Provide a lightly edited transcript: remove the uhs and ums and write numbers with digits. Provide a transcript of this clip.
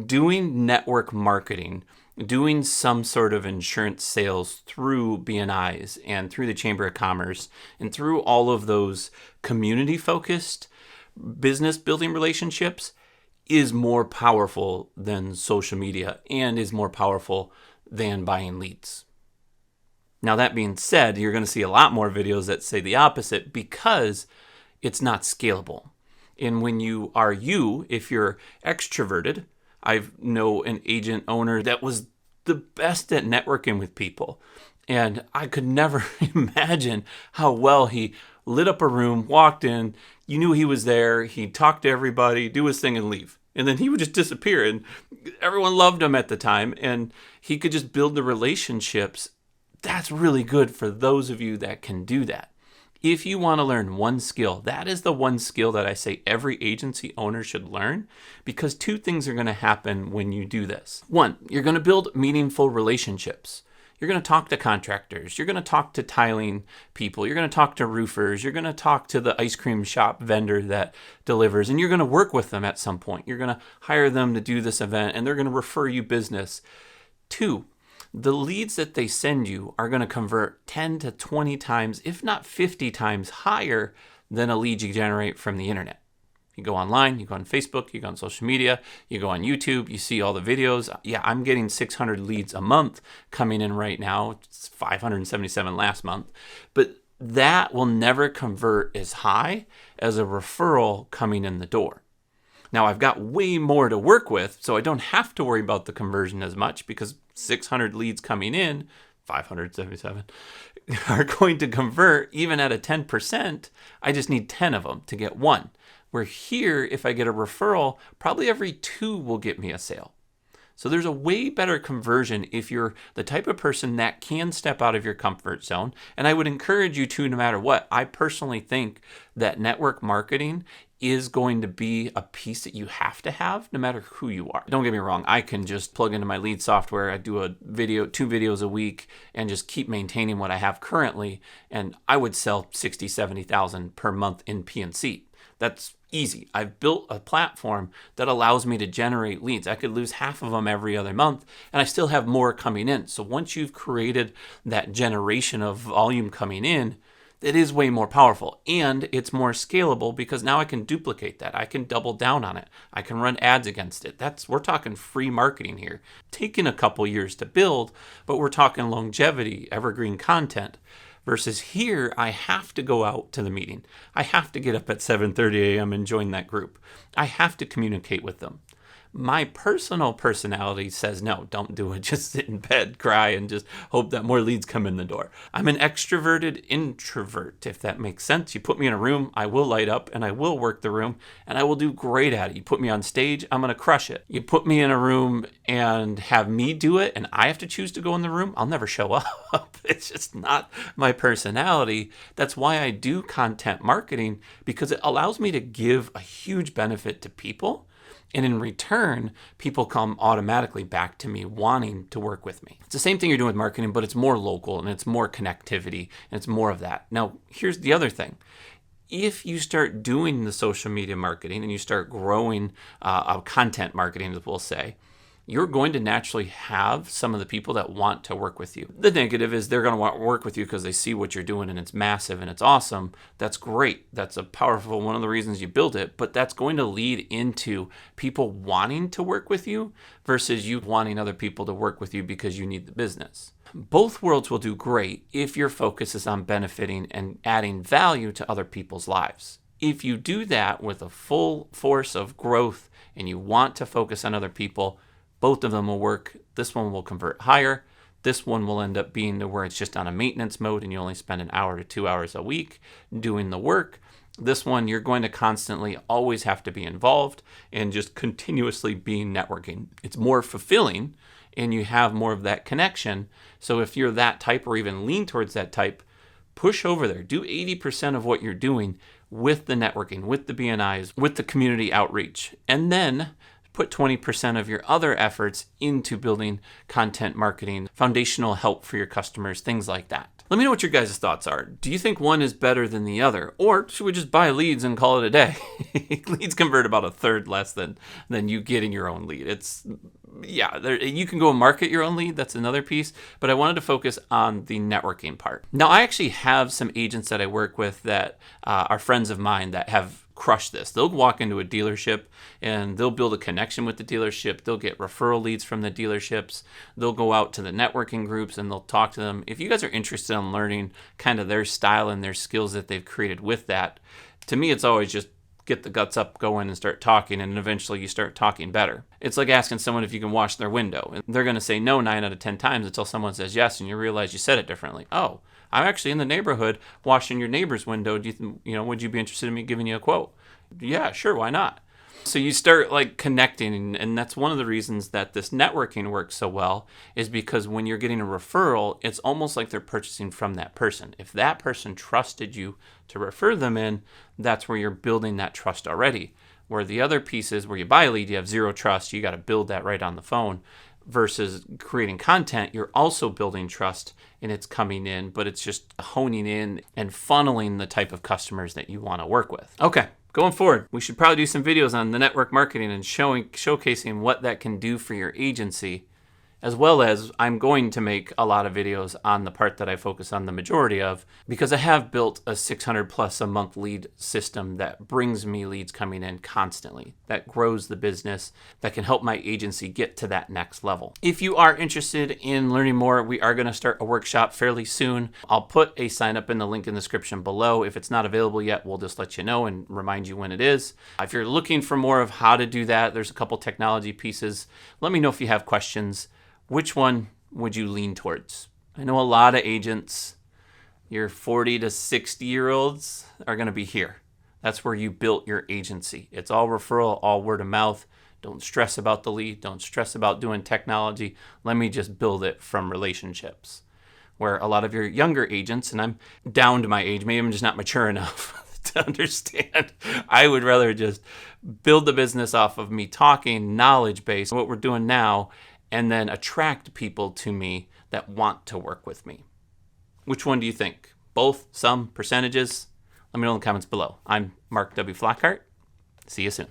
doing network marketing, doing some sort of insurance sales through BNIs and through the Chamber of Commerce and through all of those community-focused business building relationships is more powerful than social media and is more powerful than buying leads. Now, that being said, you're going to see a lot more videos that say the opposite because it's not scalable. And when you are if you're extroverted, I know an agent owner that was the best at networking with people. And I could never imagine how well he lit up a room, walked in, you knew he was there, he'd talk to everybody, do his thing and leave. And then he would just disappear. And everyone loved him at the time. And he could just build the relationships. That's really good for those of you that can do that. If you want to learn one skill, that is the one skill that I say every agency owner should learn, because two things are going to happen when you do this. One, you're going to build meaningful relationships. You're going to talk to contractors. You're going to talk to tiling people. You're going to talk to roofers. You're going to talk to the ice cream shop vendor that delivers, and you're going to work with them at some point. You're going to hire them to do this event, and they're going to refer you business. Two, the leads that they send you are going to convert 10 to 20 times, if not 50 times higher than a lead you generate from the internet. You go online, you go on Facebook, you go on social media, you go on YouTube, you see all the videos. Yeah, I'm getting 600 leads a month coming in right now. It's 577 last month. But that will never convert as high as a referral coming in the door. Now, I've got way more to work with, so I don't have to worry about the conversion as much because 600 leads coming in, 577, are going to convert even at a 10%. I just need 10 of them to get one. Where here, if I get a referral, probably every 2 will get me a sale. So there's a way better conversion if you're the type of person that can step out of your comfort zone. And I would encourage you to, no matter what. I personally think that network marketing is going to be a piece that you have to have no matter who you are. Don't get me wrong, I can just plug into my lead software. I do 2 videos a week and just keep maintaining what I have currently. And I would sell 60, 70,000 per month in PNC. That's easy. I've built a platform that allows me to generate leads. I could lose half of them every other month and I still have more coming in. So once you've created that generation of volume coming in, it is way more powerful and it's more scalable because now I can duplicate that. I can double down on it. I can run ads against it. We're talking free marketing here. Taking a couple years to build, but we're talking longevity, evergreen content. Versus here, I have to go out to the meeting. I have to get up at 7:30 a.m. and join that group. I have to communicate with them. My personal personality says, no, don't do it. Just sit in bed, cry, and just hope that more leads come in the door. I'm an extroverted introvert, if that makes sense. You put me in a room, I will light up, and I will work the room, and I will do great at it. You put me on stage, I'm going to crush it. You put me in a room and have me do it, and I have to choose to go in the room, I'll never show up. It's just not my personality. That's why I do content marketing, because it allows me to give a huge benefit to people. And in return, people come automatically back to me wanting to work with me. It's the same thing you're doing with marketing, but it's more local and it's more connectivity and it's more of that. Now, here's the other thing. If you start doing the social media marketing and you start growing content marketing, as we'll say, you're going to naturally have some of the people that want to work with you. The negative is they're going to want to work with you because they see what you're doing and it's massive and it's awesome. That's great. That's a powerful, one of the reasons you built it, but that's going to lead into people wanting to work with you versus you wanting other people to work with you because you need the business. Both worlds will do great if your focus is on benefiting and adding value to other people's lives. If you do that with a full force of growth and you want to focus on other people, both of them will work. This one will convert higher. This one will end up being to where it's just on a maintenance mode and you only spend 1 hour to 2 hours a week doing the work. This one, you're going to constantly always have to be involved and just continuously be networking. It's more fulfilling and you have more of that connection. So if you're that type or even lean towards that type, push over there. Do 80% of what you're doing with the networking, with the BNIs, with the community outreach. And then put 20% of your other efforts into building content marketing, foundational help for your customers, things like that. Let me know what your guys' thoughts are. Do you think one is better than the other? Or should we just buy leads and call it a day? Leads convert about a third less than you getting your own lead. You can go and market your own lead. That's another piece. But I wanted to focus on the networking part. Now, I actually have some agents that I work with that are friends of mine that have crushed this. They'll walk into a dealership and they'll build a connection with the dealership. They'll get referral leads from the dealerships. They'll go out to the networking groups and they'll talk to them. If you guys are interested in learning kind of their style and their skills that they've created with that, to me, it's always just get the guts up, go in and start talking, and eventually you start talking better. It's like asking someone if you can wash their window. And they're going to say no 9 out of 10 times until someone says yes, and you realize you said it differently. Oh, I'm actually in the neighborhood washing your neighbor's window. Would you be interested in me giving you a quote? Yeah, sure, why not? So you start connecting, and that's one of the reasons that this networking works so well, is because when you're getting a referral, it's almost like they're purchasing from that person. If that person trusted you to refer them in, that's where you're building that trust already. Where the other pieces where you buy a lead, you have zero trust, you got to build that right on the phone. Versus creating content, you're also building trust and it's coming in, but it's just honing in and funneling the type of customers that you want to work with. Okay, going forward, we should probably do some videos on the network marketing and showcasing what that can do for your agency, as well as I'm going to make a lot of videos on the part that I focus on the majority of, because I have built a 600 plus a month lead system that brings me leads coming in constantly, that grows the business, that can help my agency get to that next level. If you are interested in learning more, we are going to start a workshop fairly soon. I'll put a sign up in the link in the description below. If it's not available yet, we'll just let you know and remind you when it is. If you're looking for more of how to do that, there's a couple technology pieces. Let me know if you have questions. Which one would you lean towards? I know a lot of agents, your 40 to 60 year olds are going to be here. That's where you built your agency. It's all referral, all word of mouth. Don't stress about the lead. Don't stress about doing technology. Let me just build it from relationships. Where a lot of your younger agents, and I'm down to my age, maybe I'm just not mature enough to understand. I would rather just build the business off of me talking knowledge based, what we're doing now, and then attract people to me that want to work with me. Which one do you think? Both? Some? Percentages? Let me know in the comments below. I'm Mark W. Flockhart. See you soon.